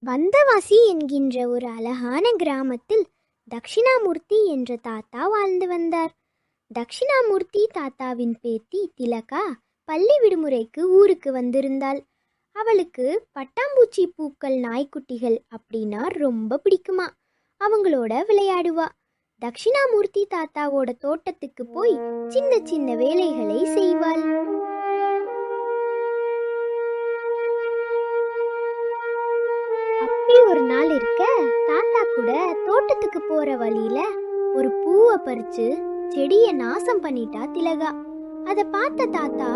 வந்தவாசி என்கின்ற ஒரு அழகான கிராமத்தில் தக்ஷிணாமூர்த்தி என்ற தாத்தா வாழ்ந்து வந்தார். தக்ஷிணாமூர்த்தி தாத்தாவின் பேத்தி திலகா பள்ளி விடுமுறைக்கு ஊருக்கு வந்திருந்தாள். அவளுக்கு பட்டாம்பூச்சி பூக்கள் நாய்க்குட்டிகள் அப்படின்னா ரொம்ப பிடிக்குமா. அவங்களோட விளையாடுவா. தக்ஷிணாமூர்த்தி தாத்தாவோட தோட்டத்துக்கு போய் சின்ன சின்ன வேலைகளை செய்வாள். அப்படி ஒரு நாள் இருக்க, தாத்தா கூட தோட்டத்துக்கு போற வழியில ஒரு பூவை பறிச்சு செடிய நாசம் பண்ணிட்டா திலகா. அத பார்த்த தாத்தா,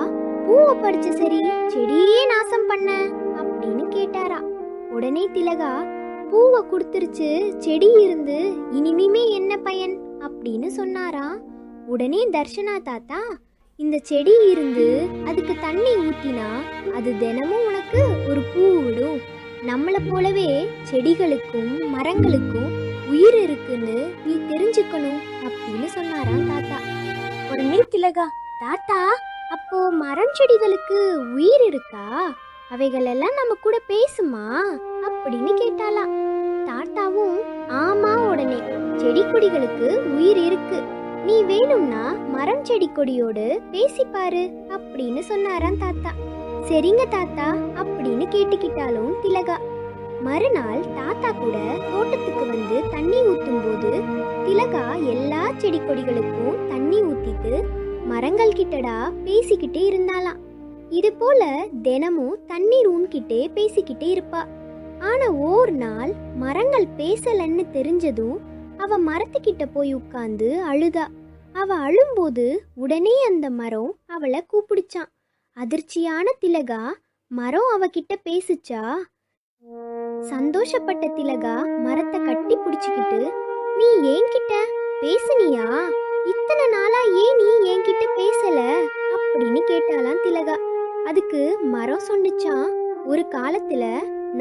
பூவை பறிச்சு சரி செடியே நாசம் பண்ண அப்படின்னு கேட்டாரா. உடனே திலகா, பூவை கொடுத்துருச்சு, செடி இருந்து இனிமே என்ன பயன் அப்படின்னு சொன்னாரா. உடனே தர்ஷனா தாத்தா, இந்த செடி இருந்து அதுக்கு தண்ணி ஊத்தினா அது தினமும் உனக்கு ஒரு பூ விடும். நம்மளை போலவே செடிகளுக்கும் மரங்களுக்கும் உயிர் இருக்குன்னு நீ தெரிஞ்சுக்கணும் அப்படின்னு சொன்னாராம் தாத்தா. உடனே திலகா, தாத்தா அப்போ மரம் செடிகளுக்கு உயிர் இருக்கா? அவைகள் எல்லாம் நம்ம கூட பேசுமா அப்படின்னு கேட்டாலாம். தாத்தாவும் ஆமா, உடனே செடி கொடிகளுக்கு உயிர் இருக்கு, நீ வேணும்னா மரம் செடி கொடியோடு பேசிப்பாரு அப்படின்னு சொன்னாராம் தாத்தா. சரிங்க தாத்தா அப்படின்னு கேட்டுக்கிட்டாலும் திலகா. மறுநாள் தாத்தா கூட தோட்டத்துக்கு வந்து தண்ணி ஊத்தும் போது திலகா எல்லா செடி கொடிகளுக்கும் தண்ணி ஊத்திட்டு மரங்கள் கிட்டடா பேசிக்கிட்டே இருந்தாளாம். இது போல தினமும் தண்ணீர் ஊன்கிட்டே பேசிக்கிட்டே இருப்பா. ஆனா ஒரு நாள் மரங்கள் பேசலன்னு தெரிஞ்சதும் அவ மரத்துக்கிட்ட போய் உட்கார்ந்து அழுதா. அவ அழும்போது உடனே அந்த மரம் அவளை கூப்பிடுச்சான். அதிர்ச்சியான திலகா, மரம் அவகிட்ட பேசுச்சா. சந்தோஷப்பட்ட திலகா மரத்தை கட்டி பிடிச்சுக்கிட்டு, நீ என்கிட்ட பேசுனியா? இத்தனை நாளா ஏன் நீ என்கிட்ட பேசல அப்படின்னு கேட்டாலாம் திலகா. அதுக்கு மரம் சொன்னுச்சான், ஒரு காலத்துல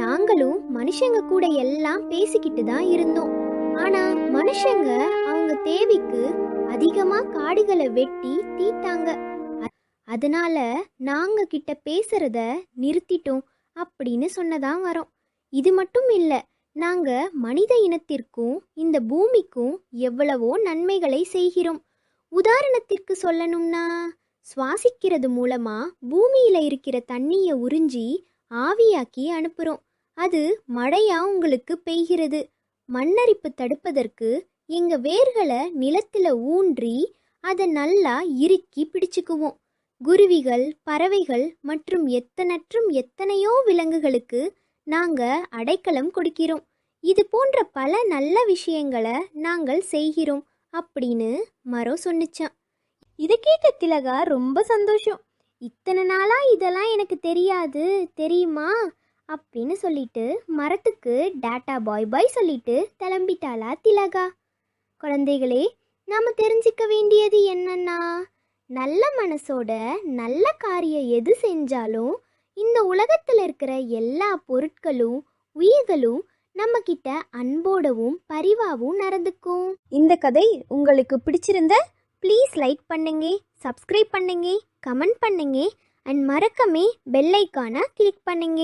நாங்களும் மனுஷங்க கூட எல்லாம் பேசிக்கிட்டு தான் இருந்தோம். ஆனா மனுஷங்க அவங்க தேவைக்கு அதிகமா காடுகளை வெட்டி தீட்டாங்க. அதனால நாங்க கிட்ட பேசுறத நிறுத்திட்டோம் அப்படின்னு சொன்னதான் வரோம். இது மட்டும் இல்ல, நாங்க மனித இனத்திற்கும் இந்த பூமிக்கும் எவ்வளவோ நன்மைகளை செய்கிறோம். உதாரணத்திற்கு சொல்லணும்னா, சுவாசிக்கிறது மூலமா பூமியில இருக்கிற தண்ணியை உறிஞ்சி ஆவியாக்கி அனுப்புறோம். அது மழையா உங்களுக்கு பெய்கிறது. மண்ணரிப்பு தடுப்பதற்கு எங்க வேர்களை நிலத்துல ஊன்றி அதை நல்லா இறுக்கி பிடிச்சுக்குவோம். குருவிகள், பறவைகள் மற்றும் எத்தனையோ விலங்குகளுக்கு நாங்க அடைக்கலம் கொடுக்கிறோம். இது போன்ற பல நல்ல விஷயங்களை நாங்கள் செய்கிறோம் அப்படின்னு மரம் சொன்னிச்சான். இதை கேட்க திலகா ரொம்ப சந்தோஷம். இத்தனை நாளா இதெல்லாம் எனக்கு தெரியாது தெரியுமா அப்படின்னு சொல்லிட்டு மரத்துக்கு டாட்டா பாய் சொல்லிட்டு கிளம்பிட்டாளா திலகா. குழந்தைகளே, நாம தெரிஞ்சுக்க வேண்டியது என்னன்னா, நல்ல மனசோட நல்ல காரியம் எது செஞ்சாலும் இந்த உலகத்தில் இருக்கிற எல்லா பொருட்களும் உயிர்களும் நம்ம கிட்ட அன்போடவும் பரிவாவும் நடந்துக்கும். இந்த கதை உங்களுக்கு பிடிச்சிருந்த ப்ளீஸ் லைக் பண்ணுங்க, சப்ஸ்கிரைப் பண்ணுங்க, கமெண்ட் பண்ணுங்க அண்ட் மறக்காம பெல் ஐகானை கிளிக் பண்ணுங்க.